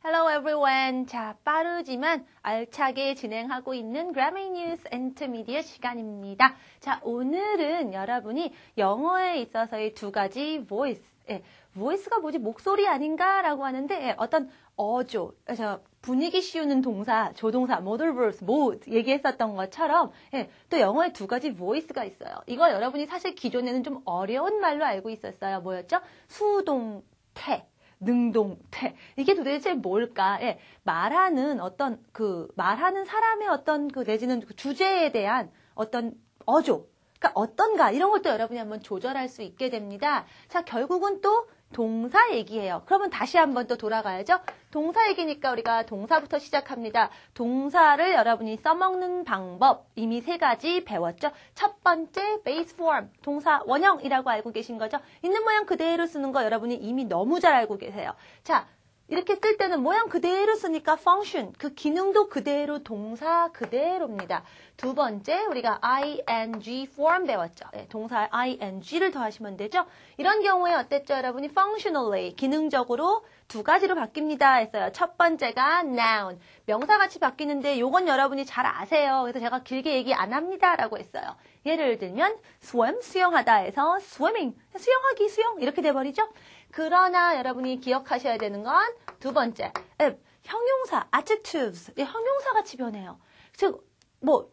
Hello everyone. 자, 빠르지만 알차게 진행하고 있는 Grammy News Intermediate 시간입니다. 자, 오늘은 여러분이 영어에 있어서의 두 가지 voice, voice가 뭐지? 목소리 아닌가라고 하는데 어떤 어조, 분위기 씌우는 동사, 조동사, modal verbs, mode 얘기했었던 것처럼 또 영어에 두 가지 voice가 있어요. 이거 여러분이 사실 기존에는 좀 어려운 말로 알고 있었어요. 뭐였죠? 수동태. 능동태. 이게 도대체 뭘까? 말하는 말하는 사람의 내지는 그 주제에 대한 어떤 어조. 그러니까 어떤가 이런 것도 여러분이 한번 조절할 수 있게 됩니다. 자, 결국은 또 동사 얘기예요. 그러면 다시 한번 또 돌아가야죠. 동사 얘기니까 우리가 동사부터 시작합니다. 동사를 여러분이 써먹는 방법 이미 세 가지 배웠죠. 첫 번째 base form, 동사 원형이라고 알고 계신 거죠. 있는 모양 그대로 쓰는 거 여러분이 이미 너무 잘 알고 계세요. 자, 이렇게 쓸 때는 모양 그대로 쓰니까 function, 그 기능도 그대로 동사 그대로입니다. 두 번째 우리가 ing form 배웠죠. 동사 ing를 더하시면 되죠. 이런 경우에 어땠죠? 여러분이 functionally, 기능적으로 두 가지로 바뀝니다 했어요. 첫 번째가 noun, 명사같이 바뀌는데 요건 여러분이 잘 아세요. 그래서 제가 길게 얘기 안 합니다 라고 했어요. 예를 들면 swim, 수영하다 해서 swimming, 수영하기, 수영 이렇게 돼버리죠. 그러나 여러분이 기억하셔야 되는 건 두 번째, 형용사, adjectives, 형용사 같이 변해요. 즉,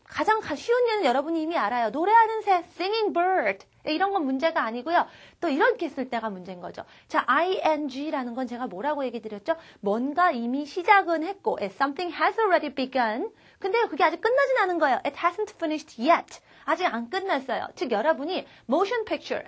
가장 쉬운 예는 여러분이 이미 알아요. 노래하는 새, singing bird. 이런 건 문제가 아니고요. 또 이렇게 쓸 때가 문제인 거죠. 자, ing라는 건 제가 뭐라고 얘기 드렸죠? 뭔가 이미 시작은 했고, something has already begun. 근데 그게 아직 끝나진 않은 거예요. It hasn't finished yet. 아직 안 끝났어요. 즉 여러분이 motion picture,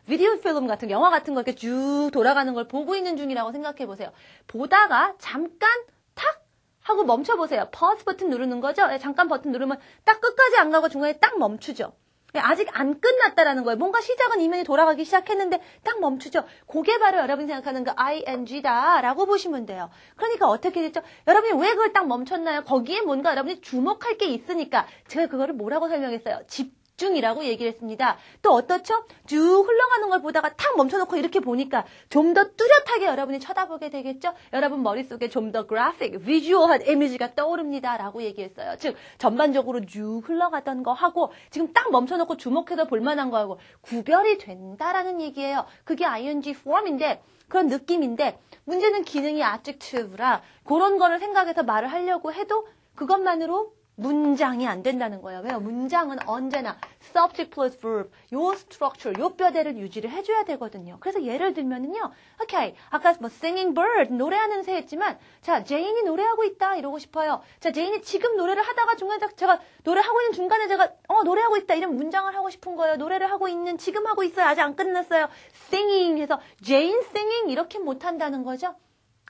비디오 필름 같은 영화 같은 거 이렇게 쭉 돌아가는 걸 보고 있는 중이라고 생각해 보세요. 보다가 잠깐 탁 하고 멈춰 보세요. pause 버튼 누르는 거죠. 잠깐 버튼 누르면 딱 끝까지 안 가고 중간에 딱 멈추죠. 아직 안 끝났다라는 거예요. 뭔가 시작은 이미 돌아가기 시작했는데 딱 멈추죠. 그게 바로 여러분이 생각하는 그 ing다라고 보시면 돼요. 그러니까 어떻게 됐죠? 여러분이 왜 그걸 딱 멈췄나요? 거기에 뭔가 여러분이 주목할 게 있으니까 제가 그거를 뭐라고 설명했어요? 집중이라고 얘기를 했습니다. 또 어떻죠? 쭉 흘러가는 걸 보다가 탁 멈춰놓고 이렇게 보니까 좀 더 뚜렷하게 여러분이 쳐다보게 되겠죠? 여러분 머릿속에 좀 더 그래픽, 비주얼한 이미지가 떠오릅니다. 라고 얘기했어요. 즉 전반적으로 쭉 흘러가던 거 하고 지금 딱 멈춰놓고 주목해서 볼만한 거하고 구별이 된다라는 얘기예요. 그게 ing form인데 그런 느낌인데 문제는 기능이 adjective라 그런 거를 생각해서 말을 하려고 해도 그것만으로 문장이 안 된다는 거예요. 왜요? 문장은 언제나 subject plus verb, 요 structure, 요 뼈대를 유지를 해줘야 되거든요. 그래서 예를 들면은요, 오케이, 아까 singing bird, 노래하는 새 했지만, 자, 제인이 노래하고 있다, 이러고 싶어요. 자, 제인이 지금 노래를 하다가 중간에 제가 노래하고 있는 중간에 제가, 노래하고 있다, 이런 문장을 하고 싶은 거예요. 노래를 하고 있는, 지금 하고 있어요. 아직 안 끝났어요. singing 해서, 제인 singing, 이렇게 못한다는 거죠.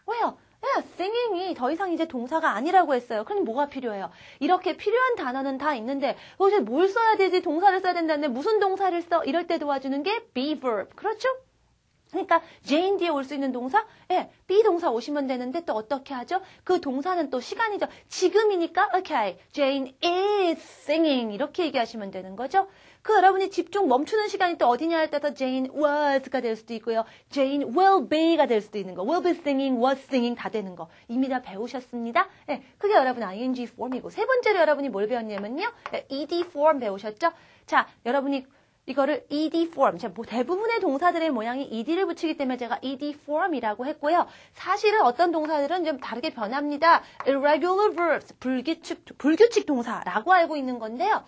왜요? singing이 더 이상 이제 동사가 아니라고 했어요. 그럼 뭐가 필요해요? 이렇게 필요한 단어는 다 있는데 거기서 뭘 써야 되지? 동사를 써야 된다는데 무슨 동사를 써? 이럴 때 도와주는 게 be verb. 그렇죠? 그러니까 Jane 뒤에 올 수 있는 동사? be 동사 오시면 되는데 또 어떻게 하죠? 그 동사는 또 시간이죠. 지금이니까 okay, Jane is singing 이렇게 얘기하시면 되는 거죠. 그 여러분이 집중 멈추는 시간이 또 어디냐에 따라서 Jane was가 될 수도 있고요. Jane will be가 될 수도 있는 거. will be singing, was singing 다 되는 거. 이미 다 배우셨습니다. 그게 여러분 ing form이고 세 번째로 여러분이 뭘 배웠냐면요. ed form 배우셨죠? 자, 여러분이 이거를 ed form, 대부분의 동사들의 모양이 ed를 붙이기 때문에 제가 ed form이라고 했고요. 사실은 어떤 동사들은 좀 다르게 변합니다. irregular verbs, 불규칙 동사라고 알고 있는 건데요.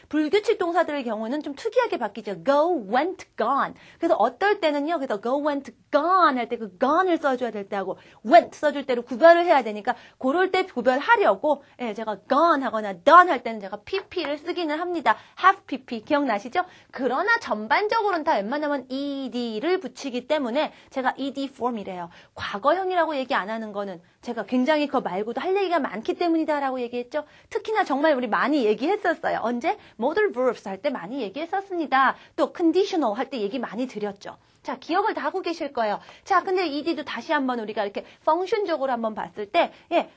불규칙 동사들의 경우는 좀 특이하게 바뀌죠. go, went, gone. 그래서 어떨 때는요, 그래서 go, went, gone 할 때 그 gone을 써줘야 될 때하고 went 써줄 때로 구별을 해야 되니까 그럴 때 구별하려고 제가 gone 하거나 done 할 때는 제가 pp를 쓰기는 합니다. have pp 기억나시죠? 그러나 전반적으로는 다 웬만하면 ed를 붙이기 때문에 제가 ed form이래요. 과거형이라고 얘기 안 하는 거는 제가 굉장히 그거 말고도 할 얘기가 많기 때문이다라고 얘기했죠. 특히나 정말 우리 많이 얘기했었어요. 언제? modal verbs 할 때 많이 얘기했었습니다. 또 conditional 할 때 얘기 많이 드렸죠. 자, 기억을 다 하고 계실 거예요. 자, 근데 ED도 다시 한번 우리가 이렇게 펑션적으로 한번 봤을 때, 예,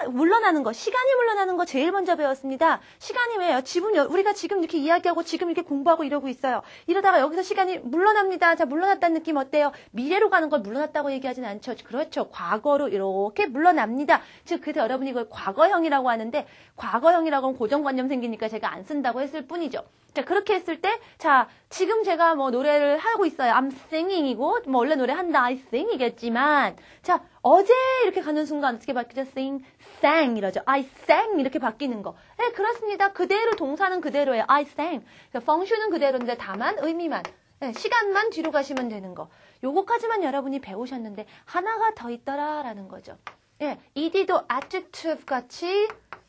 물러나는 거, 시간이 물러나는 거 제일 먼저 배웠습니다. 시간이 왜요? 우리가 지금 이렇게 이야기하고 지금 이렇게 공부하고 이러고 있어요. 이러다가 여기서 시간이 물러납니다. 자, 물러났다는 느낌 어때요? 미래로 가는 걸 물러났다고 얘기하진 않죠. 그렇죠. 과거로 이렇게 물러납니다. 즉, 그래서 여러분이 이걸 과거형이라고 하는데, 과거형이라고 하면 고정관념 생기니까 제가 안 쓴다고 했을 뿐이죠. 자, 그렇게 했을 때, 자, 지금 제가 뭐 노래를 하고 있어요. I'm singing이고, 뭐 원래 노래한다, I sing이겠지만, 자, 어제 이렇게 가는 순간 어떻게 바뀌죠? sing, sang 이러죠. I sang 이렇게 바뀌는 거. 네, 그렇습니다. 그대로 동사는 그대로예요. I sang. 그러니까 펑션은 그대로인데 다만 의미만, 네, 시간만 뒤로 가시면 되는 거. 요거까지만 여러분이 배우셨는데 하나가 더 있더라라는 거죠. 예, ED도 adjective 같이,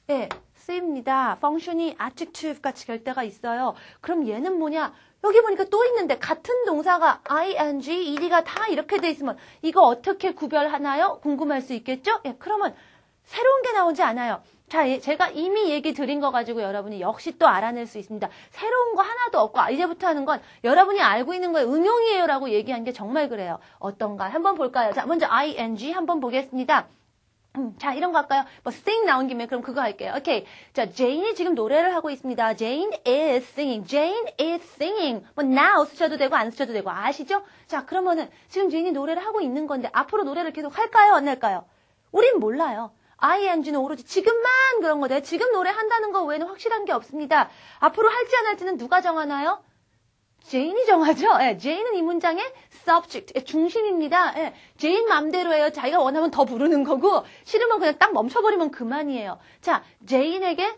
예, 쓰입니다. 펑션이 adjective 같이 될 때가 있어요. 그럼 얘는 뭐냐? 여기 보니까 또 있는데 같은 동사가 ing, ed가 다 이렇게 돼 있으면 이거 어떻게 구별하나요? 궁금할 수 있겠죠? 예, 그러면 새로운 게 나오지 않아요. 자, 제가 이미 얘기 드린 거 가지고 여러분이 역시 또 알아낼 수 있습니다. 새로운 거 하나도 없고 이제부터 하는 건 여러분이 알고 있는 거에 응용이에요 라고 얘기한 게 정말 그래요. 어떤가? 한번 볼까요? 자, 먼저 ing 한번 보겠습니다. 자, 이런 거 할까요? 뭐 sing 나온 김에 그럼 그거 할게요. 오케이. 자, Jane이 지금 노래를 하고 있습니다. Jane is singing. Jane is singing. 뭐 now 쓰셔도 되고 안 쓰셔도 되고 아시죠? 자, 그러면은 지금 제인이 노래를 하고 있는 건데 앞으로 노래를 계속 할까요? 안 할까요? 우린 몰라요. ing는 오로지 지금만 그런 거예요. 지금 노래한다는 거 외에는 확실한 게 없습니다. 앞으로 할지 안 할지는 누가 정하나요? 제인이 정하죠. 예, 제인은 이 문장의 subject, 중심입니다. 예, 제인 맘대로예요. 자기가 원하면 더 부르는 거고 싫으면 그냥 딱 멈춰버리면 그만이에요. 자, 제인에게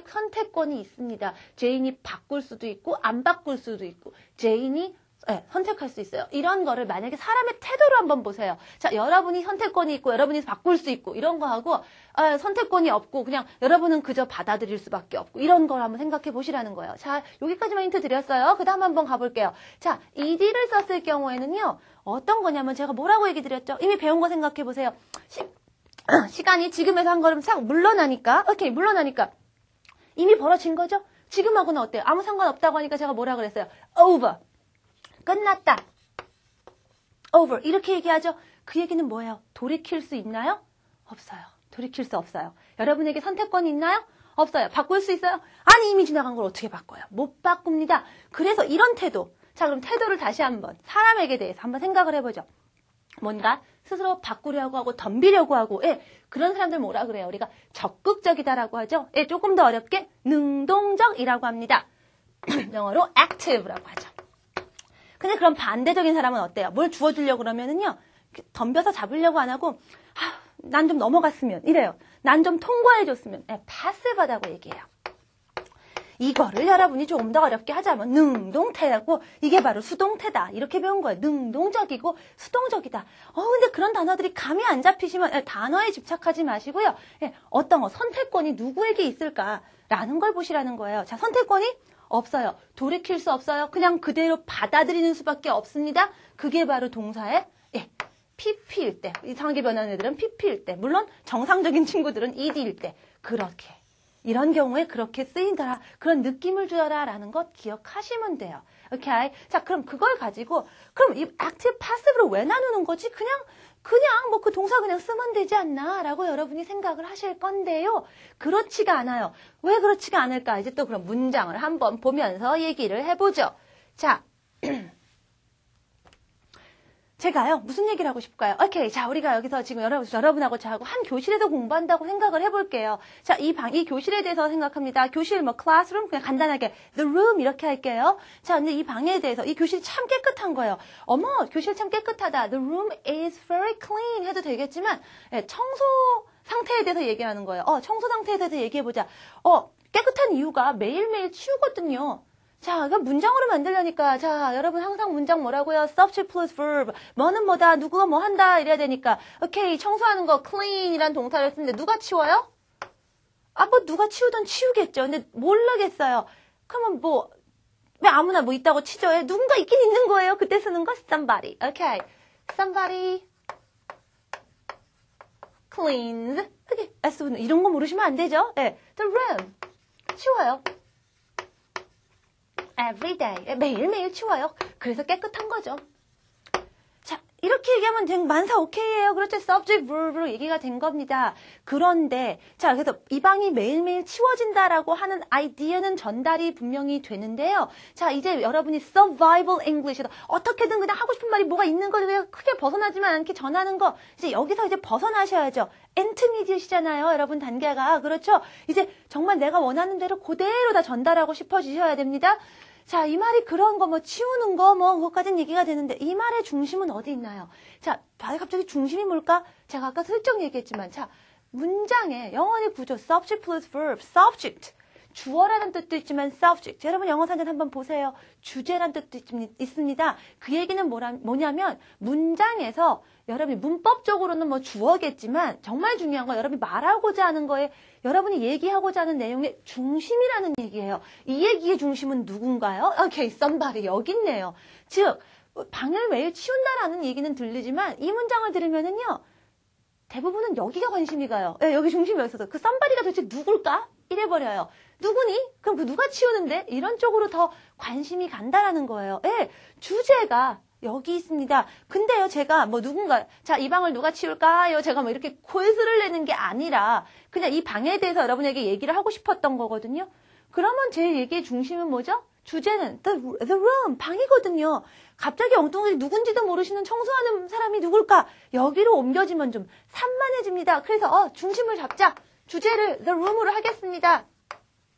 선택권이 있습니다. 제인이 바꿀 수도 있고 안 바꿀 수도 있고 제인이 선택할 수 있어요. 이런 거를 만약에 사람의 태도로 한번 보세요. 자, 여러분이 선택권이 있고 여러분이 바꿀 수 있고 이런 거 하고 선택권이 없고 그냥 여러분은 그저 받아들일 수밖에 없고 이런 걸 한번 생각해 보시라는 거예요. 자, 여기까지만 힌트 드렸어요. 그 다음 한번 가볼게요. 자, ed를 썼을 경우에는요. 어떤 거냐면 제가 뭐라고 얘기 드렸죠? 이미 배운 거 생각해 보세요. 시간이 지금에서 한 걸음 싹 물러나니까 오케이, 물러나니까 이미 벌어진 거죠? 지금하고는 어때요? 아무 상관없다고 하니까 제가 뭐라 그랬어요? over. 끝났다. over. 이렇게 얘기하죠. 그 얘기는 뭐예요? 돌이킬 수 있나요? 없어요. 돌이킬 수 없어요. 여러분에게 선택권이 있나요? 없어요. 바꿀 수 있어요? 아니, 이미 지나간 걸 어떻게 바꿔요? 못 바꿉니다. 그래서 이런 태도. 자, 그럼 태도를 다시 한번 사람에게 대해서 한번 생각을 해보죠. 뭔가 스스로 바꾸려고 하고 덤비려고 하고 그런 사람들 뭐라 그래요? 우리가 적극적이다라고 하죠. 조금 더 어렵게 능동적이라고 합니다. 영어로 active라고 하죠. 근데 그럼 반대적인 사람은 어때요? 뭘 주워주려고 그러면은요, 덤벼서 잡으려고 안 하고, 난 좀 넘어갔으면, 이래요. 난 좀 통과해줬으면, passive하다고 얘기해요. 이거를 여러분이 조금 더 어렵게 하자면, 능동태라고, 이게 바로 수동태다. 이렇게 배운 거예요. 능동적이고, 수동적이다. 근데 그런 단어들이 감이 안 잡히시면, 단어에 집착하지 마시고요. 어떤 거, 선택권이 누구에게 있을까라는 걸 보시라는 거예요. 자, 선택권이 없어요. 돌이킬 수 없어요. 그냥 그대로 받아들이는 수밖에 없습니다. 그게 바로 동사의 PP일 때. 이상하게 변하는 애들은 PP일 때. 물론 정상적인 친구들은 ED일 때. 그렇게. 이런 경우에 그렇게 쓰인다. 그런 느낌을 주어라라는 것 기억하시면 돼요. 오케이. 자, 그럼 그걸 가지고 그럼 이 active, passive로 왜 나누는 거지? 그냥 뭐 그 동사 그냥 쓰면 되지 않나? 라고 여러분이 생각을 하실 건데요. 그렇지가 않아요. 왜 그렇지가 않을까? 이제 또 그럼 문장을 한번 보면서 얘기를 해보죠. 자, 제가요, 무슨 얘기를 하고 싶을까요? 오케이. 자, 우리가 여기서 지금 여러분하고 저하고 한 교실에서 공부한다고 생각을 해볼게요. 자, 이 교실에 대해서 생각합니다. 교실, classroom, 그냥 간단하게, the room, 이렇게 할게요. 자, 근데 이 방에 대해서, 이 교실이 참 깨끗한 거예요. 어머, 교실 참 깨끗하다. The room is very clean 해도 되겠지만, 청소 상태에 대해서 얘기하는 거예요. 청소 상태에 대해서 얘기해보자. 깨끗한 이유가 매일매일 치우거든요. 자, 그러니까 문장으로 만들려니까, 자, 여러분 항상 문장 뭐라고요? subject plus verb. 뭐는 뭐다, 누구가 뭐 한다, 이래야 되니까. 오케이, 청소하는 거, clean이란 동사를 쓰는데 누가 치워요? 뭐 누가 치우든 치우겠죠. 근데 모르겠어요. 그러면 왜 아무나 뭐 있다고 치죠? 누군가 있긴 있는 거예요. 그때 쓰는 거, somebody. 오케이. somebody cleans. 오케이. S는 이런 거 모르시면 안 되죠? the room. 치워요. every day. 매일매일 치워요. 그래서 깨끗한 거죠. 이렇게 얘기하면 만사 오케이예요. 그렇죠. subject, verb로 얘기가 된 겁니다. 그런데 자 그래서 이 방이 매일매일 치워진다라고 하는 아이디어는 전달이 분명히 되는데요. 자 이제 여러분이 survival English에서 어떻게든 그냥 하고 싶은 말이 뭐가 있는 거 그냥 크게 벗어나지만 않게 전하는 거 이제 여기서 이제 벗어나셔야죠. intermediate이잖아요. 여러분 단계가 그렇죠. 이제 정말 내가 원하는 대로 그대로 다 전달하고 싶어지셔야 됩니다. 자, 이 말이 그런 거, 치우는 거, 그것까지는 얘기가 되는데, 이 말의 중심은 어디 있나요? 자, 갑자기 중심이 뭘까? 제가 아까 슬쩍 얘기했지만, 자, 문장의 영어의 구조, subject plus verb, subject. 주어라는 뜻도 있지만, subject. 여러분 영어 사전 한번 보세요. 주제라는 뜻도 있습니다. 그 얘기는 뭐냐면, 문장에서 여러분이 문법적으로는 주어겠지만, 정말 중요한 건 여러분이 말하고자 하는 거에 여러분이 얘기하고자 하는 내용의 중심이라는 얘기예요. 이 얘기의 중심은 누군가요? 오케이, somebody. 여기 있네요. 즉, 방을 매일 치운다라는 얘기는 들리지만 이 문장을 들으면은요. 대부분은 여기가 관심이 가요. 네, 여기 중심이 있어서 그 somebody가 도대체 누굴까? 이래버려요. 누구니? 그럼 그 누가 치우는데? 이런 쪽으로 더 관심이 간다라는 거예요. 네, 주제가 여기 있습니다. 근데요, 제가 누군가, 자, 이 방을 누가 치울까요? 제가 이렇게 콜스를 내는 게 아니라, 그냥 이 방에 대해서 여러분에게 얘기를 하고 싶었던 거거든요. 그러면 제 얘기의 중심은 뭐죠? 주제는 the room, 방이거든요. 갑자기 엉뚱하게 누군지도 모르시는 청소하는 사람이 누굴까? 여기로 옮겨지면 좀 산만해집니다. 그래서, 중심을 잡자. 주제를 the room으로 하겠습니다.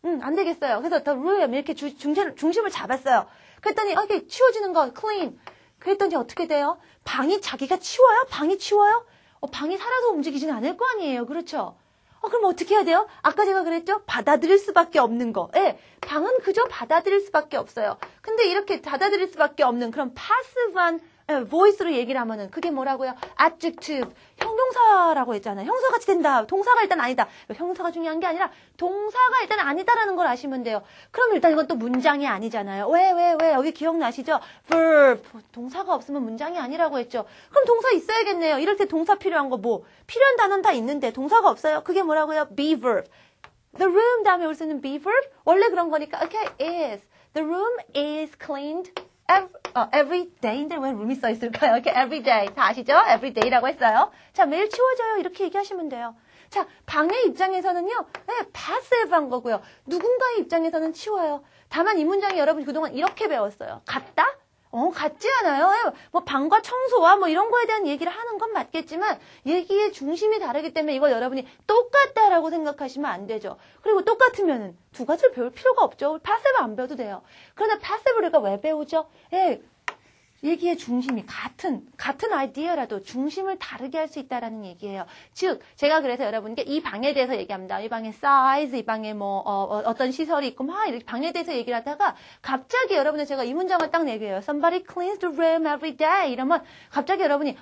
안 되겠어요. 그래서 the room, 이렇게 중심을 잡았어요. 그랬더니, 이렇게 치워지는 거, clean. 그랬더니 어떻게 돼요? 방이 자기가 치워요? 방이 치워요? 방이 살아서 움직이진 않을 거 아니에요. 그렇죠? 그럼 어떻게 해야 돼요? 아까 제가 그랬죠? 받아들일 수밖에 없는 거. 예, 방은 그저 받아들일 수밖에 없어요. 근데 이렇게 받아들일 수밖에 없는 그런 passive한 voice로 얘기를 하면은 그게 뭐라고요? adjective, 형용사라고 했잖아요. 형사같이 된다. 동사가 일단 아니다. 형사가 중요한 게 아니라 동사가 일단 아니다라는 걸 아시면 돼요. 그럼 일단 이건 또 문장이 아니잖아요. 왜? 여기 기억나시죠? verb, 동사가 없으면 문장이 아니라고 했죠. 그럼 동사 있어야겠네요. 이럴 때 동사 필요한 거 필요한 단어는 다 있는데 동사가 없어요. 그게 뭐라고요? be verb. The room 다음에 올 수 있는 be verb? 원래 그런 거니까 okay, is. The room is cleaned every day인데 왜 room이 써 있을까요? 이렇게 every day. 다 아시죠? every day라고 했어요. 자, 매일 치워져요. 이렇게 얘기하시면 돼요. 자, 방의 입장에서는요, passive한 거고요. 누군가의 입장에서는 치워요. 다만 이 문장이 여러분 그동안 이렇게 배웠어요. 같다? 같지 않아요? 방과 청소와 이런 거에 대한 얘기를 하는 건 맞겠지만, 얘기의 중심이 다르기 때문에 이걸 여러분이 똑같다라고 생각하시면 안 되죠. 그리고 똑같으면은 두 가지를 배울 필요가 없죠. passive 안 배워도 돼요. 그러나 passive를 우리가 왜 배우죠? 얘기의 중심이 같은 아이디어라도 중심을 다르게 할 수 있다라는 얘기예요. 즉, 제가 그래서 여러분께 이 방에 대해서 얘기합니다. 이 방의 사이즈, 이 방에 어떤 시설이 있고, 이렇게 방에 대해서 얘기를 하다가, 갑자기 여러분은 제가 이 문장을 딱 내게요. Somebody cleans the room every day. 이러면, 갑자기 여러분이,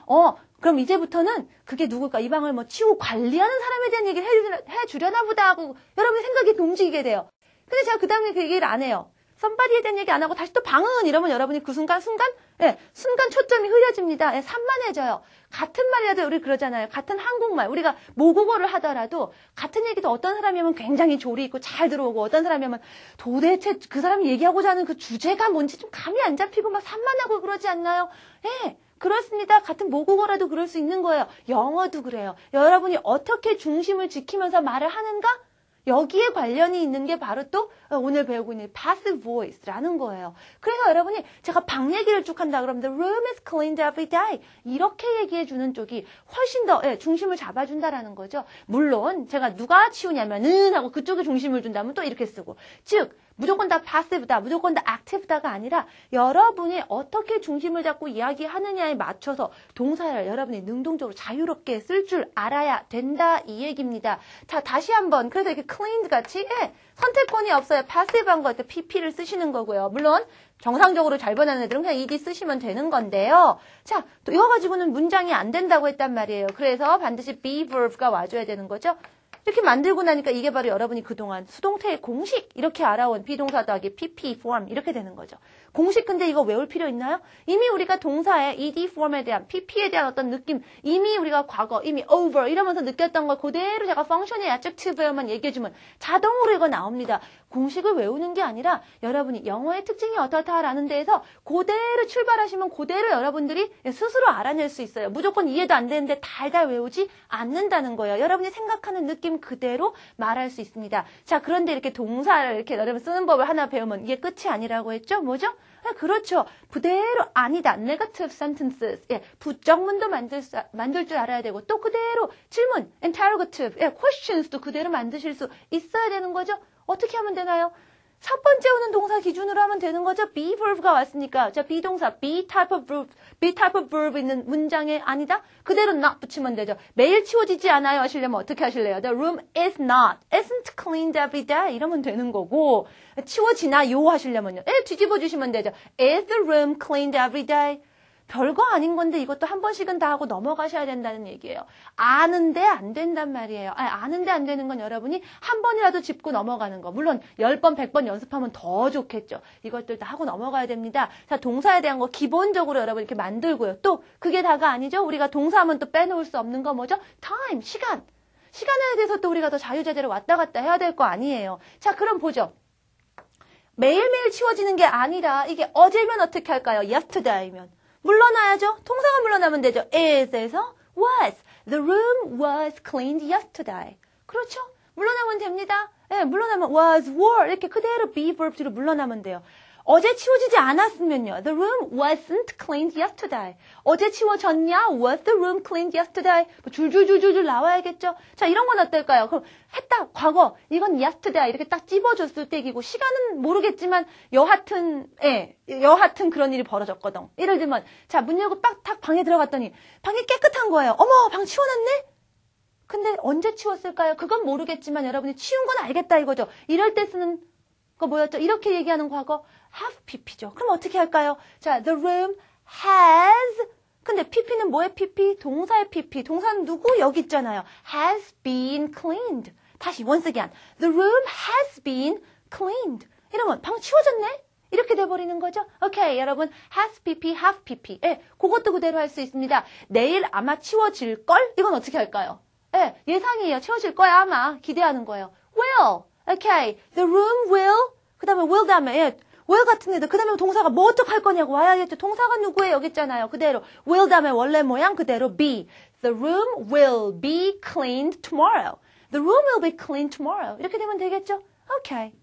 그럼 이제부터는 그게 누굴까? 이 방을 치우고 관리하는 사람에 대한 얘기를 해주려나 보다 하고, 여러분의 생각이 움직이게 돼요. 근데 제가 그 다음에 그 얘기를 안 해요. somebody에 대한 얘기 안 하고 다시 또 방은 이러면 여러분이 그 순간 초점이 흐려집니다. 산만해져요. 같은 말이라도 우리 그러잖아요. 같은 한국말, 우리가 모국어를 하더라도 같은 얘기도 어떤 사람이면 굉장히 조리 있고 잘 들어오고 어떤 사람이면 도대체 그 사람이 얘기하고자 하는 그 주제가 뭔지 좀 감이 안 잡히고 산만하고 그러지 않나요? 그렇습니다. 같은 모국어라도 그럴 수 있는 거예요. 영어도 그래요. 여러분이 어떻게 중심을 지키면서 말을 하는가? 여기에 관련이 있는 게 바로 또 오늘 배우고 있는 passive voice라는 거예요. 그래서 여러분이 제가 방 얘기를 쭉 한다 그러면 the room is cleaned every day 이렇게 얘기해 주는 쪽이 훨씬 더 중심을 잡아준다라는 거죠. 물론 제가 누가 치우냐면은 하고 그쪽에 중심을 준다면 또 이렇게 쓰고 즉 무조건 다 passive다, 무조건 다 active다가 아니라 여러분이 어떻게 중심을 잡고 이야기하느냐에 맞춰서 동사를 여러분이 능동적으로 자유롭게 쓸 줄 알아야 된다 이 얘기입니다. 자, 다시 한번 그래서 이렇게 cleaned 같이 선택권이 없어요. passive한 거 pp를 쓰시는 거고요. 물론 정상적으로 잘 번하는 애들은 그냥 ed 쓰시면 되는 건데요. 자, 또 이거 가지고는 문장이 안 된다고 했단 말이에요. 그래서 반드시 be verb가 와줘야 되는 거죠. 이렇게 만들고 나니까 이게 바로 여러분이 그동안 수동태의 공식 이렇게 알아온 비동사 더하기 PP form 이렇게 되는 거죠. 공식 근데 이거 외울 필요 있나요? 이미 우리가 동사의 ed form에 대한 PP에 대한 어떤 느낌 이미 우리가 과거 이미 over 이러면서 느꼈던 걸 그대로 제가 펑션의 adjective만 얘기해주면 자동으로 이거 나옵니다. 공식을 외우는 게 아니라 여러분이 영어의 특징이 어떻다라는 데에서 그대로 출발하시면 그대로 여러분들이 스스로 알아낼 수 있어요. 무조건 이해도 안 되는데 달달 외우지 않는다는 거예요. 여러분이 생각하는 느낌 그대로 말할 수 있습니다. 자, 그런데 이렇게 동사를 이렇게 여러분 쓰는 법을 하나 배우면 이게 끝이 아니라고 했죠? 뭐죠? 그렇죠. 그대로 아니다. negative sentences. 예, 부정문도 만들 줄 알아야 되고 또 그대로 질문, interrogative, 예, questions도 그대로 만드실 수 있어야 되는 거죠. 어떻게 하면 되나요? 첫 번째 오는 동사 기준으로 하면 되는 거죠. be verb가 왔으니까. 자, be 동사, be type of verb 있는 문장에 아니다? 그대로 not 붙이면 되죠. 매일 치워지지 않아요 하시려면 어떻게 하실래요? The room is not, isn't cleaned every day 이러면 되는 거고 치워지나요 하시려면요. 뒤집어 주시면 되죠. Is the room cleaned every day? 별거 아닌 건데 이것도 한 번씩은 다 하고 넘어가셔야 된다는 얘기예요. 아는데 안 된단 말이에요. 아는데 안 되는 건 여러분이 한 번이라도 짚고 넘어가는 거. 물론 10번, 100번 연습하면 더 좋겠죠. 이것들 다 하고 넘어가야 됩니다. 자, 동사에 대한 거 기본적으로 여러분 이렇게 만들고요. 또 그게 다가 아니죠. 우리가 동사하면 또 빼놓을 수 없는 거 뭐죠? time, 시간. 시간에 대해서 또 우리가 더 자유자재로 왔다 갔다 해야 될 거 아니에요. 자, 그럼 보죠. 매일매일 치워지는 게 아니라 이게 어제면 어떻게 할까요? yesterday면. 물러나야죠. 통사가 물러나면 되죠. is에서 was. The room was cleaned yesterday. 그렇죠? 물러나면 됩니다. 네, 물러나면 was, were 이렇게 그대로 be verb로 물러나면 돼요. 어제 치워지지 않았으면요. The room wasn't cleaned yesterday. 어제 치워졌냐? Was the room cleaned yesterday? 줄줄줄줄 나와야겠죠? 자, 이런 건 어떨까요? 그럼 했다, 과거. 이건 yesterday. 이렇게 딱 찝어줬을 때이고, 시간은 모르겠지만, 여하튼 그런 일이 벌어졌거든. 예를 들면, 자, 문 열고 딱 방에 들어갔더니, 방이 깨끗한 거예요. 어머, 방 치워놨네? 근데 언제 치웠을까요? 그건 모르겠지만, 여러분이 치운 건 알겠다 이거죠. 이럴 때 쓰는 거 뭐였죠? 이렇게 얘기하는 과거 have pp죠. 그럼 어떻게 할까요? 자, the room has 근데 pp는 뭐의 pp? 동사의 pp. 동사는 누구? 여기 있잖아요. has been cleaned. 다시 once again. The room has been cleaned. 이러면 방 치워졌네? 이렇게 돼버리는 거죠. 오케이, 여러분 has pp, have pp. 예, 그것도 그대로 할 수 있습니다. 내일 아마 치워질걸? 이건 어떻게 할까요? 예, 예상이에요. 치워질 거야 아마. 기대하는 거예요. will. 오케이, the room will. 그 다음에 will 다음에 예, will 같은 애들. 그 다음에 동사가 뭐 어떡할 거냐고 와야겠죠. 동사가 누구예요? 여기 있잖아요. 그대로 will 다음에 원래 모양 그대로 be. The room will be cleaned tomorrow. The room will be cleaned tomorrow. 이렇게 되면 되겠죠? 오케이.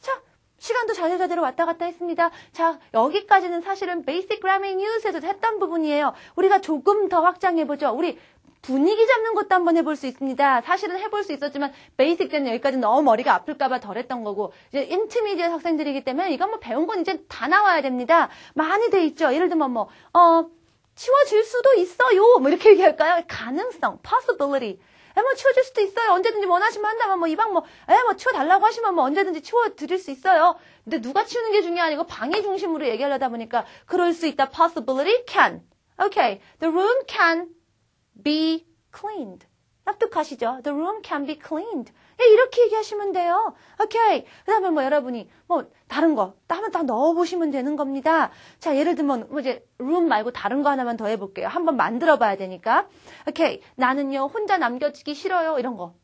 자, 시간도 자유자재로 왔다 갔다 했습니다. 자, 여기까지는 사실은 Basic Grammar News에서 했던 부분이에요. 우리가 조금 더 확장해보죠. 우리 분위기 잡는 것도 한번 해볼 수 있습니다. 사실은 해볼 수 있었지만 베이직 때는 여기까지 너무 머리가 아플까봐 덜 했던 거고 이제 인터미디엇 학생들이기 때문에 이건 뭐 배운 건 이제 다 나와야 됩니다. 많이 돼 있죠. 예를 들면 치워질 수도 있어요. 뭐 이렇게 얘기할까요? 가능성, possibility. 뭐 치워질 수도 있어요. 언제든지 원하시면 한다면 뭐 이 방 치워달라고 하시면 뭐 언제든지 치워드릴 수 있어요. 근데 누가 치우는 게 중요한 아니고 방해 중심으로 얘기하려다 보니까 그럴 수 있다. possibility, can. Okay, the room can be cleaned. 납득하시죠? The room can be cleaned. 예, 이렇게 얘기하시면 돼요. 오케이. 그 다음에 뭐 여러분이 다른 거 하면 딱 넣어보시면 되는 겁니다. 자, 예를 들면 이제 room 말고 다른 거 하나만 더 해볼게요. 한번 만들어 봐야 되니까. 오케이. 나는요 혼자 남겨지기 싫어요. 이런 거.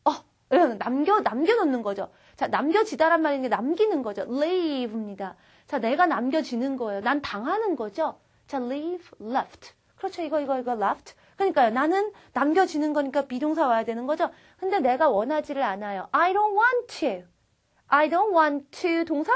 이런 남겨놓는 거죠. 자, 남겨지다란 말인 게 남기는 거죠. leave입니다. 자, 내가 남겨지는 거예요. 난 당하는 거죠. 자, leave, left. 그렇죠. 이거 left. 그러니까요. 나는 남겨지는 거니까 비동사 와야 되는 거죠. 근데 내가 원하지를 않아요. I don't want to. I don't want to 동사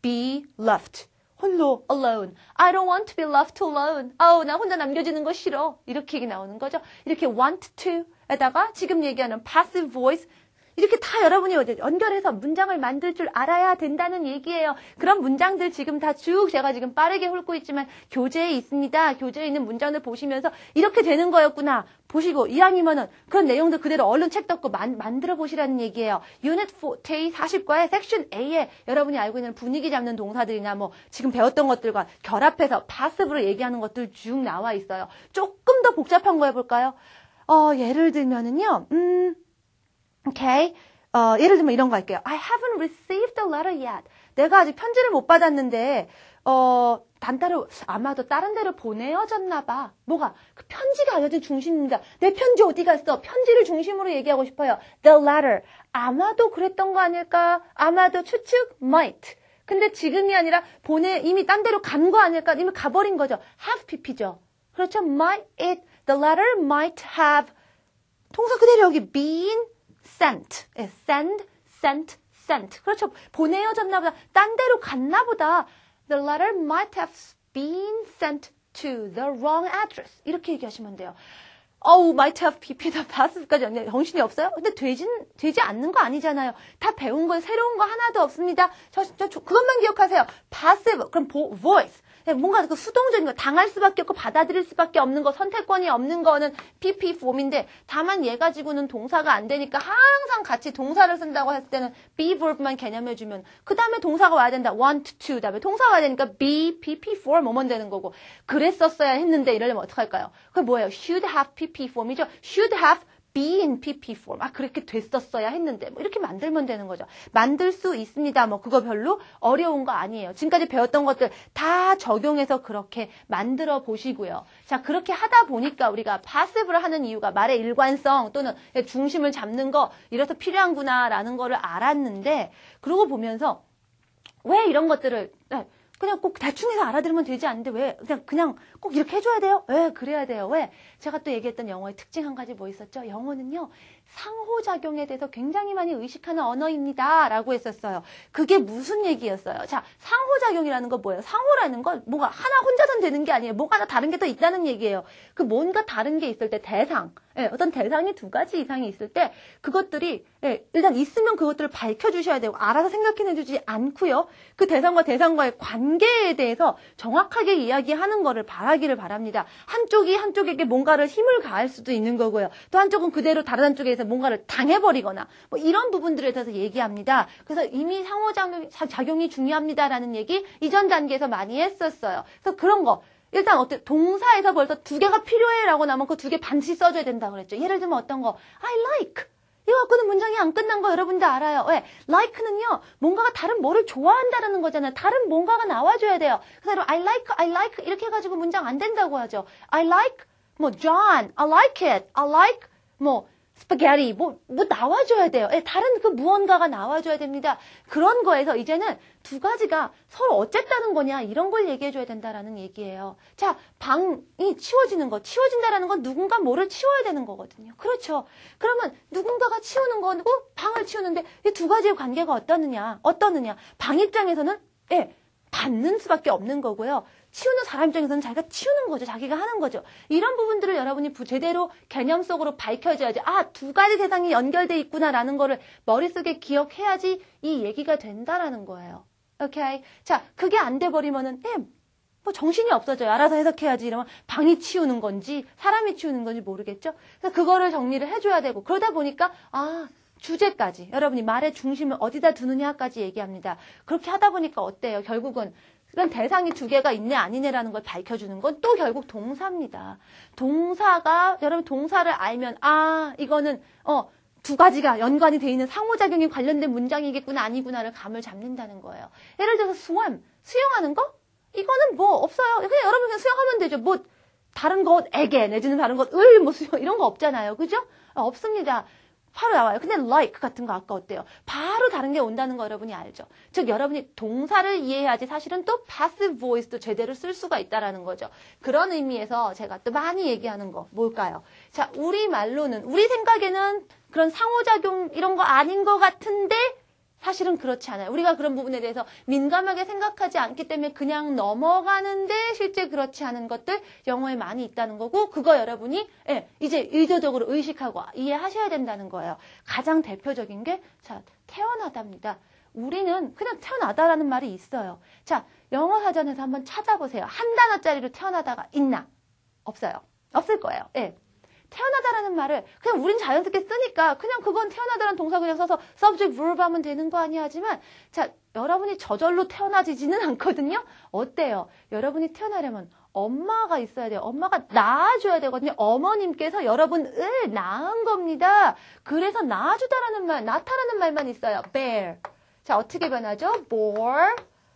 be left. 홀로 alone. I don't want to be left alone. 나 혼자 남겨지는 거 싫어. 이렇게 얘기 나오는 거죠. 이렇게 want to에다가 지금 얘기하는 passive voice 이렇게 다 여러분이 연결해서 문장을 만들 줄 알아야 된다는 얘기예요. 그런 문장들 지금 다 쭉 제가 지금 빠르게 훑고 있지만 교재에 있습니다. 교재에 있는 문장들 보시면서 이렇게 되는 거였구나. 보시고 이왕이면은 그런 내용들 그대로 얼른 책 덮고 만들어 보시라는 얘기예요. Unit 40과의 Section A에 여러분이 알고 있는 분위기 잡는 동사들이나 뭐 지금 배웠던 것들과 결합해서 passive로 얘기하는 것들 쭉 나와 있어요. 조금 더 복잡한 거 해볼까요? 예를 들면은요. Okay? 예를 들면 이런 거 할게요. I haven't received a letter yet. 내가 아직 편지를 못 받았는데, 아마도 다른 데로 보내어졌나 봐. 뭐가? 그 편지가 알려진 중심입니다. 내 편지 어디 갔어? 편지를 중심으로 얘기하고 싶어요. The letter. 아마도 그랬던 거 아닐까? 아마도 추측? Might. 근데 지금이 아니라 이미 딴 데로 간 거 아닐까? 이미 가버린 거죠. have pp죠. 그렇죠? Might it, the letter might have. 동사 그대로 여기 been sent. sent. 그렇죠. 보내어졌나 보다. 딴 데로 갔나 보다. The letter might have been sent to the wrong address. 이렇게 얘기하시면 돼요. might have pp다 passive까지 정신이 없어요? 근데 되지 않는 거 아니잖아요. 다 배운 건 새로운 거 하나도 없습니다. 그것만 기억하세요. passive, 그럼 voice. 뭔가 그 수동적인 거, 당할 수밖에 없고 받아들일 수밖에 없는 거, 선택권이 없는 거는 PP 폼인데, 다만 얘 가지고는 동사가 안 되니까 항상 같이 동사를 쓴다고 했을 때는 be verb만 개념해주면, 그 다음에 동사가 와야 된다. want to, 다음에 동사가 와야 되니까 be, PP form 뭐면 되는 거고, 그랬었어야 했는데 이러려면 어떡할까요? 그게 뭐예요? should have PP form이죠. should have be in PP form. 그렇게 됐었어야 했는데. 뭐 이렇게 만들면 되는 거죠. 만들 수 있습니다. 뭐 그거 별로 어려운 거 아니에요. 지금까지 배웠던 것들 다 적용해서 그렇게 만들어 보시고요. 자, 그렇게 하다 보니까 우리가 passive를 하는 이유가 말의 일관성 또는 중심을 잡는 거 이래서 필요한구나라는 거를 알았는데, 그러고 보면서 왜 이런 것들을 그냥 꼭 대충 해서 알아들으면 되지 않는데 왜 그냥 꼭 이렇게 해줘야 돼요? 왜 그래야 돼요? 왜? 제가 또 얘기했던 영어의 특징 한 가지 뭐 있었죠? 영어는요, 상호작용에 대해서 굉장히 많이 의식하는 언어입니다 라고 했었어요. 그게 무슨 얘기였어요? 자, 상호작용이라는 거 뭐예요? 상호라는 건 뭐가 하나 혼자선 되는 게 아니에요. 뭐가 하나 다른 게 더 있다는 얘기예요. 그 뭔가 다른 게 있을 때 대상, 어떤 대상이 두 가지 이상이 있을 때 그것들이 일단 있으면 그것들을 밝혀주셔야 되고, 알아서 생각해내주지 않고요. 그 대상과 대상과의 관계에 대해서 정확하게 이야기하는 거를 바라기를 바랍니다. 한쪽이 한쪽에게 뭔가를 힘을 가할 수도 있는 거고요. 또 한쪽은 그대로 다른 한쪽에서 뭔가를 당해버리거나 뭐 이런 부분들에 대해서 얘기합니다. 그래서 이미 상호작용이 중요합니다라는 얘기 이전 단계에서 많이 했었어요. 그래서 그런 거. 일단 동사에서 벌써 두 개가 필요해라고 나면 그 두 개 반드시 써줘야 된다고 그랬죠. 예를 들면 어떤 거, I like. 이거 갖고는 문장이 안 끝난 거 여러분들 알아요. 왜? like는요, 뭔가가 다른 뭐를 좋아한다라는 거잖아요. 다른 뭔가가 나와줘야 돼요. 그래서 I like 이렇게 해가지고 문장 안 된다고 하죠. I like 뭐 John, I like it, I like 뭐 스파게티 뭐 나와줘야 돼요. 다른 그 무언가가 나와줘야 됩니다. 그런 거에서 이제는 두 가지가 서로 어쨌다는 거냐 이런 걸 얘기해줘야 된다라는 얘기예요. 자, 방이 치워지는 거, 치워진다라는 건 누군가 뭐를 치워야 되는 거거든요. 그렇죠. 그러면 누군가가 치우는 거고 방을 치우는데 이 두 가지의 관계가 어떠느냐? 방 입장에서는 받는 수밖에 없는 거고요. 치우는 사람 입장에서는 자기가 치우는 거죠. 자기가 하는 거죠. 이런 부분들을 여러분이 제대로 개념 속으로 밝혀줘야지. 두 가지 대상이 연결돼 있구나라는 거를 머릿속에 기억해야지 이 얘기가 된다라는 거예요. 오케이? 자, 그게 안 돼버리면은 뭐 정신이 없어져요. 알아서 해석해야지 이러면 방이 치우는 건지 사람이 치우는 건지 모르겠죠. 그래서 그거를 정리를 해줘야 되고, 그러다 보니까 주제까지, 여러분이 말의 중심을 어디다 두느냐까지 얘기합니다. 그렇게 하다 보니까 어때요? 결국은 그런 대상이 두 개가 있네 아니네라는 걸 밝혀주는 건 또 결국 동사입니다. 동사가, 여러분 동사를 알면 이거는 두 가지가 연관이 돼 있는 상호작용이 관련된 문장이겠구나 아니구나를 감을 잡는다는 거예요. 예를 들어서 swim, 수영하는 거? 이거는 뭐 없어요. 그냥 여러분 그냥 수영하면 되죠. 뭐 다른 것에게 내지는 다른 것을 뭐 수영 이런 거 없잖아요. 그죠? 없습니다. 바로 나와요. 근데 like 같은 거 아까 어때요? 바로 다른 게 온다는 거 여러분이 알죠? 즉 여러분이 동사를 이해해야지 사실은 또 passive voice도 제대로 쓸 수가 있다라는 거죠. 그런 의미에서 제가 또 많이 얘기하는 거 뭘까요? 자, 우리 말로는, 우리 생각에는 그런 상호작용 이런 거 아닌 것 같은데 사실은 그렇지 않아요. 우리가 그런 부분에 대해서 민감하게 생각하지 않기 때문에 그냥 넘어가는데 실제 그렇지 않은 것들 영어에 많이 있다는 거고, 그거 여러분이 이제 의도적으로 의식하고 이해하셔야 된다는 거예요. 가장 대표적인 게 태어나다입니다. 우리는 그냥 태어나다라는 말이 있어요. 자, 영어 사전에서 한번 찾아보세요. 한 단어짜리로 태어나다가 있나? 없어요. 없을 거예요. 태어나다라는 말을 그냥 우린 자연스럽게 쓰니까 그냥 그건 태어나다라는 동사 그냥 써서 subject, verb 하면 되는 거 아니야 하지만, 자, 여러분이 저절로 태어나지지는 않거든요. 어때요? 여러분이 태어나려면 엄마가 있어야 돼요. 엄마가 낳아줘야 되거든요. 어머님께서 여러분을 낳은 겁니다. 그래서 낳아주다라는 말, 낳다라는 말만 있어요. bear. 자, 어떻게 변하죠? bore,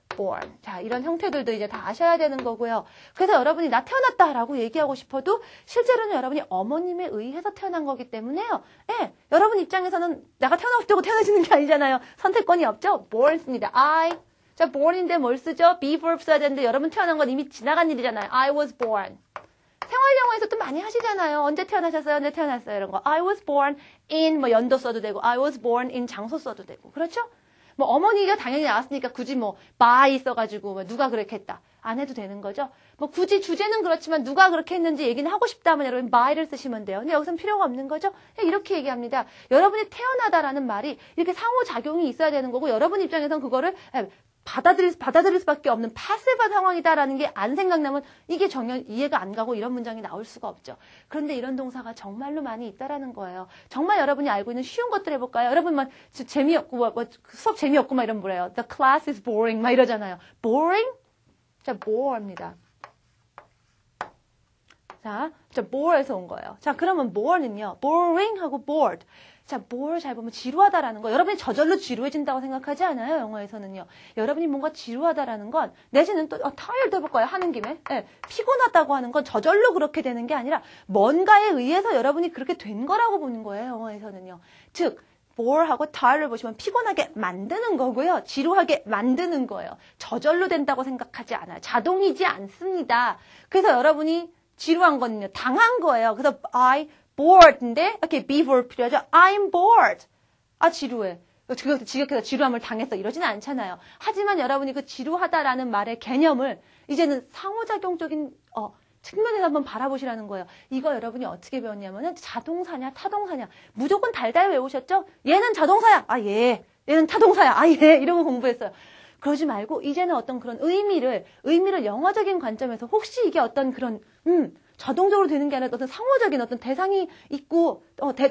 born. 자, 이런 형태들도 이제 다 아셔야 되는 거고요. 그래서 여러분이 나 태어났다라고 얘기하고 싶어도 실제로는 여러분이 어머님에 의해서 태어난 거기 때문에요. 예, 여러분 입장에서는 내가 태어나고 싶다고 태어나지는 게 아니잖아요. 선택권이 없죠? born입니다. 자, born인데 뭘 쓰죠? be verb 써야 되는데 여러분 태어난 건 이미 지나간 일이잖아요. I was born. 생활 영어에서도 많이 하시잖아요. 언제 태어나셨어요? 언제 태어났어요? 이런 거. I was born in 뭐 연도 써도 되고 I was born in 장소 써도 되고. 그렇죠? 뭐 어머니가 당연히 나왔으니까 굳이 뭐 by 써가지고 뭐 누가 그렇게 했다. 안 해도 되는 거죠. 뭐 굳이 주제는 그렇지만 누가 그렇게 했는지 얘기는 하고 싶다면 여러분 by를 쓰시면 돼요. 근데 여기서는 필요가 없는 거죠. 그냥 이렇게 얘기합니다. 여러분이 태어나다라는 말이 이렇게 상호작용이 있어야 되는 거고 여러분 입장에서는 그거를 받아들일 수밖에 없는 패시브 상황이다라는 게 안 생각나면 이게 전혀 이해가 안 가고 이런 문장이 나올 수가 없죠. 그런데 이런 동사가 정말로 많이 있다라는 거예요. 정말 여러분이 알고 있는 쉬운 것들 해볼까요? 여러분 재미없고 수업 재미없고 막 이러면 뭐래요? The class is boring 막 이러잖아요. boring? 자, bore입니다. 자, bore에서 온 거예요. 자, 그러면 bore는요. boring하고 bored. 자, bore 잘 보면 지루하다라는 거. 여러분이 저절로 지루해진다고 생각하지 않아요? 영어에서는요. 여러분이 뭔가 지루하다라는 건 내지는 또 tired 해볼까요? 하는 김에. 네, 피곤하다고 하는 건 저절로 그렇게 되는 게 아니라 뭔가에 의해서 여러분이 그렇게 된 거라고 보는 거예요. 영어에서는요. 즉 bore하고 tired를 보시면 피곤하게 만드는 거고요. 지루하게 만드는 거예요. 저절로 된다고 생각하지 않아요. 자동이지 않습니다. 그래서 여러분이 지루한 거는요. 당한 거예요. 그래서 bored인데 이렇게 be verb 필요하죠. I'm bored. 지루해. 지각해서 지루함을 당했어. 이러지는 않잖아요. 하지만 여러분이 그 지루하다라는 말의 개념을 이제는 상호작용적인 측면에서 한번 바라보시라는 거예요. 이거 여러분이 어떻게 배웠냐면은 자동사냐 타동사냐 무조건 달달 외우셨죠? 얘는 자동사야. 얘는 타동사야. 얘 이러고 공부했어요. 그러지 말고 이제는 어떤 그런 의미를 영어적인 관점에서 혹시 이게 어떤 그런 자동적으로 되는 게 아니라 어떤 상호적인 어떤 대상이 있고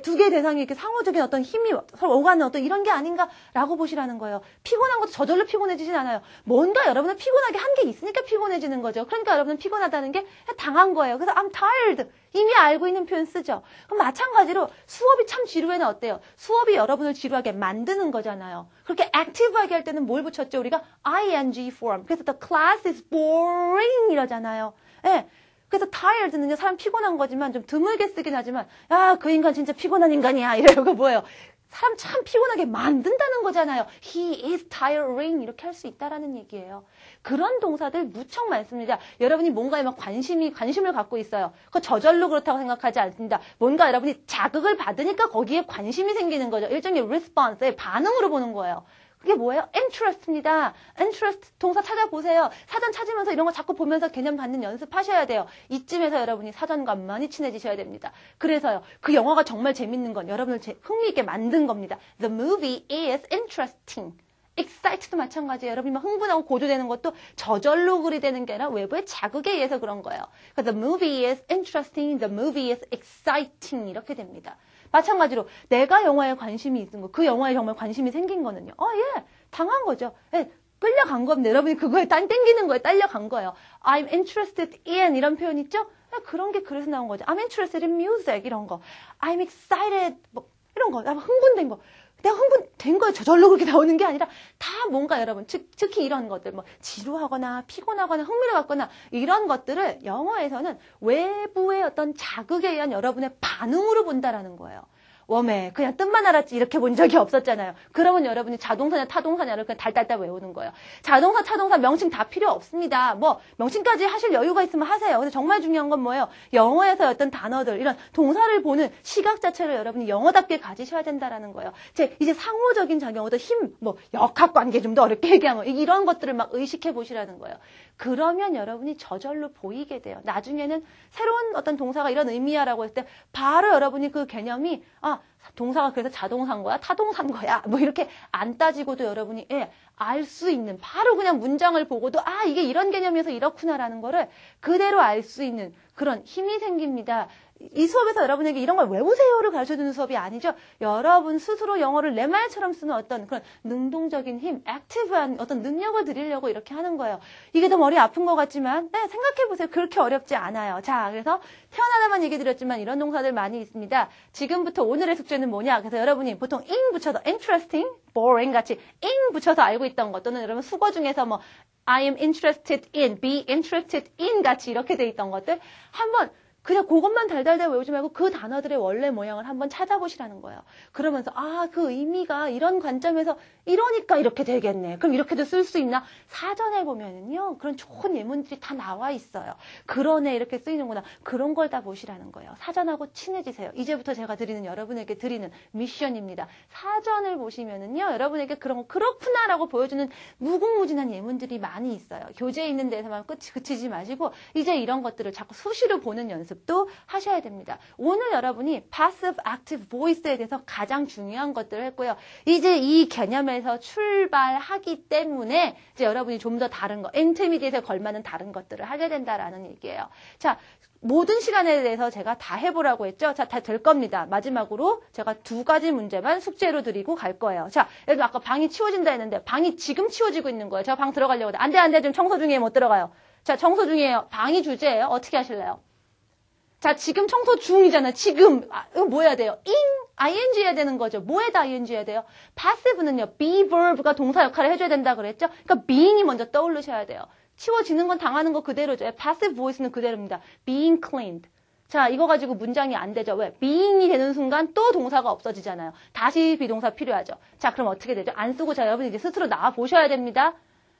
두 개의 대상이 이렇게 상호적인 어떤 힘이 서로 오가는 어떤 이런 게 아닌가라고 보시라는 거예요. 피곤한 것도 저절로 피곤해지진 않아요. 뭔가 여러분은 피곤하게 한 게 있으니까 피곤해지는 거죠. 그러니까 여러분은 피곤하다는 게 당한 거예요. 그래서 I'm tired. 이미 알고 있는 표현 쓰죠. 그럼 마찬가지로 수업이 참 지루해는 어때요? 수업이 여러분을 지루하게 만드는 거잖아요. 그렇게 액티브하게 할 때는 뭘 붙였죠? 우리가 ing form. 그래서 the class is boring 이러잖아요. 네. 그래서 tired는요, 사람 피곤한 거지만 좀 드물게 쓰긴 하지만, 그 인간 진짜 피곤한 인간이야. 이러고 뭐예요? 사람 참 피곤하게 만든다는 거잖아요. He is tiring. 이렇게 할 수 있다라는 얘기예요. 그런 동사들 무척 많습니다. 여러분이 뭔가에 막 관심을 갖고 있어요. 그거 저절로 그렇다고 생각하지 않습니다. 뭔가 여러분이 자극을 받으니까 거기에 관심이 생기는 거죠. 일종의 response의 반응으로 보는 거예요. 그게 뭐예요? interest입니다. interest 동사 찾아보세요. 사전 찾으면서 이런 거 자꾸 보면서 개념 받는 연습하셔야 돼요. 이쯤에서 여러분이 사전과 많이 친해지셔야 됩니다. 그래서요. 그 영화가 정말 재밌는 건 여러분을 흥미있게 만든 겁니다. The movie is interesting. excited도 마찬가지예요. 여러분이 막 흥분하고 고조되는 것도 저절로 그리 되는 게 아니라 외부의 자극에 의해서 그런 거예요. 그래서 the movie is interesting, the movie is exciting 이렇게 됩니다. 마찬가지로 내가 영화에 관심이 있는 거, 그 영화에 정말 관심이 생긴 거는요. 당한 거죠. 끌려간 겁니다. 여러분이 그거에 땡기는 거에 딸려간 거예요. I'm interested in 이런 표현 있죠? 그런 게 그래서 나온 거죠. I'm interested in music 이런 거. I'm excited 뭐 이런 거. 흥분된 거. 내가 흥분된 거에 저절로 그렇게 나오는 게 아니라 다 뭔가 여러분 특히 이런 것들 뭐 지루하거나 피곤하거나 흥미를 갖거나 이런 것들을 영어에서는 외부의 어떤 자극에 의한 여러분의 반응으로 본다라는 거예요. 웜에 그냥 뜻만 알았지 이렇게 본 적이 없었잖아요. 그러면 여러분이 자동사냐 타동사냐를 그냥 달달달 외우는 거예요. 자동사, 타동사, 명칭 다 필요 없습니다. 뭐 명칭까지 하실 여유가 있으면 하세요. 근데 정말 중요한 건 뭐예요? 영어에서 어떤 단어들 이런 동사를 보는 시각 자체를 여러분이 영어답게 가지셔야 된다라는 거예요. 이제 상호적인 작용, 어떤 힘, 뭐 역학관계 좀 더 어렵게 얘기하면 이런 것들을 막 의식해 보시라는 거예요. 그러면 여러분이 저절로 보이게 돼요. 나중에는 새로운 어떤 동사가 이런 의미야라고 했을 때 바로 여러분이 그 개념이 동사가 그래서 자동사인 거야? 타동사인 거야? 뭐 이렇게 안 따지고도 여러분이 알 수 있는 바로 그냥 문장을 보고도 이게 이런 개념이어서 이렇구나라는 거를 그대로 알 수 있는 그런 힘이 생깁니다. 이 수업에서 여러분에게 이런 걸 외우세요를 가르쳐주는 수업이 아니죠. 여러분 스스로 영어를 내 말처럼 쓰는 어떤 그런 능동적인 힘, 액티브한 어떤 능력을 드리려고 이렇게 하는 거예요. 이게 더 머리 아픈 것 같지만 네, 생각해보세요. 그렇게 어렵지 않아요. 자, 그래서 태어나다만 얘기 드렸지만 이런 동사들 많이 있습니다. 지금부터 오늘의 숙제는 뭐냐? 그래서 여러분이 보통 ing 붙여서 interesting, boring 같이 ing 붙여서 알고 있던 것 또는 여러분 수거 중에서 뭐 I am interested in, be interested in 같이 이렇게 돼 있던 것들 한번 그냥 그것만 달달달 외우지 말고 그 단어들의 원래 모양을 한번 찾아보시라는 거예요. 그러면서 아, 그 의미가 이런 관점에서 이러니까 이렇게 되겠네. 그럼 이렇게도 쓸 수 있나? 사전에 보면은요. 그런 좋은 예문들이 다 나와 있어요. 그러네 이렇게 쓰이는구나. 그런 걸 다 보시라는 거예요. 사전하고 친해지세요. 이제부터 제가 여러분에게 드리는 미션입니다. 사전을 보시면은요. 여러분에게 그런 거 그렇구나라고 보여주는 무궁무진한 예문들이 많이 있어요. 교재에 있는 데서만 그치지 마시고 이제 이런 것들을 자꾸 수시로 보는 연습도 하셔야 됩니다. 오늘 여러분이 passive, active voice에 대해서 가장 중요한 것들을 했고요. 이제 이 개념에서 출발하기 때문에 이제 여러분이 좀 더 다른 거, intermediate에 걸맞는 다른 것들을 하게 된다라는 얘기예요. 자, 모든 시간에 대해서 제가 다 해보라고 했죠? 자, 다 될 겁니다. 마지막으로 제가 2가지 문제만 숙제로 드리고 갈 거예요. 자, 예를 들어 아까 방이 치워진다 했는데 방이 지금 치워지고 있는 거예요. 제가 방 들어가려고 안 돼, 지금 청소 중이에요. 못 들어가요. 자, 청소 중이에요. 방이 주제예요. 어떻게 하실래요? 자, 지금 청소 중이잖아요. 지금. 이거 뭐 해야 돼요? ing 해야 되는 거죠. 뭐에다 ing 해야 돼요? passive는요. be verb가 동사 역할을 해줘야 된다 그랬죠? 그러니까 being이 먼저 떠오르셔야 돼요. 치워지는 건 당하는 거 그대로죠. passive voice는 그대로입니다. being cleaned. 자, 이거 가지고 문장이 안 되죠. 왜? being이 되는 순간 또 동사가 없어지잖아요. 다시 비동사 필요하죠. 자, 그럼 어떻게 되죠? 안 쓰고 자, 여러분이 이제 스스로 나와 보셔야 됩니다.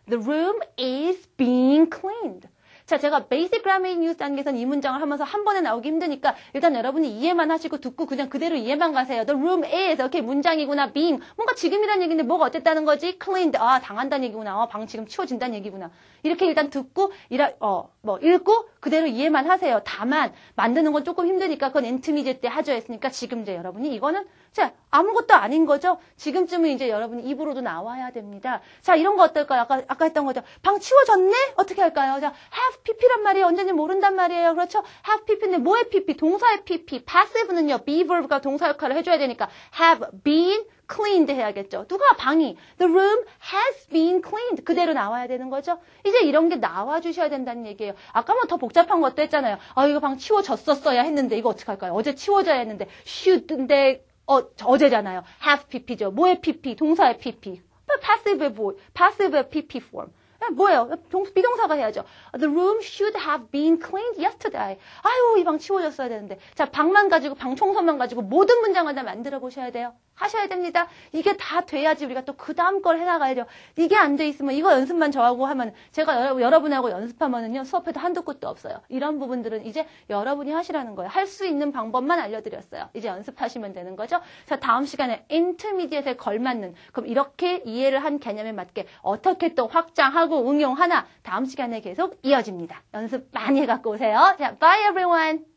The room is being cleaned. 자, 제가 Basic Grammar News 단계에서는 이 문장을 하면서 한 번에 나오기 힘드니까 일단 여러분이 이해만 하시고 듣고 그냥 그대로 이해만 가세요. The room is 이렇게 문장이구나. being 뭔가 지금이란 얘기인데 뭐가 어땠다는 거지? cleaned. 아, 당한다는 얘기구나. 방 지금 치워진다는 얘기구나. 이렇게 일단 듣고 읽고 그대로 이해만 하세요. 다만 만드는 건 조금 힘드니까 그건 intermediate 때 하죠 했으니까 지금 이제 여러분이 이거는 자, 아무것도 아닌 거죠. 지금쯤은 이제 여러분이 입으로도 나와야 됩니다. 자, 이런 거 어떨까요? 아까 했던 거죠. 방 치워졌네? 어떻게 할까요? 자, have pp란 말이에요. 언제인지 모른단 말이에요. 그렇죠? have pp인데 뭐의 pp? 동사의 pp. passive는요. be verb가 동사 역할을 해줘야 되니까 have been cleaned 해야겠죠. 누가 방이 the room has been cleaned 그대로 나와야 되는 거죠. 이제 이런 게 나와주셔야 된다는 얘기예요. 아까 뭐 더 복잡한 것도 했잖아요. 이거 방 치워졌었어야 했는데 이거 어떻게 할까요? 어제 치워져야 했는데 should인데 어제잖아요. have pp죠. 뭐의 pp? 동사의 pp. passive의 pp form. 뭐예요? 비동사가 해야죠. The room should have been cleaned yesterday. 아유, 이 방 치워졌어야 되는데. 자, 방만 가지고, 방 청소만 가지고 모든 문장을 다 만들어 보셔야 돼요. 하셔야 됩니다. 이게 다 돼야지 우리가 또 그 다음 걸 해나가야죠. 이게 안 돼 있으면 이거 연습만 저하고 하면 제가 여러분하고 연습하면은요 수업에도 한도 끝도 없어요. 이런 부분들은 이제 여러분이 하시라는 거예요. 할 수 있는 방법만 알려드렸어요. 이제 연습하시면 되는 거죠. 자, 다음 시간에 intermediate에 걸맞는 그럼 이렇게 이해를 한 개념에 맞게 어떻게 또 확장하고 응용하나 다음 시간에 계속 이어집니다. 연습 많이 해갖고 오세요. 자, bye everyone.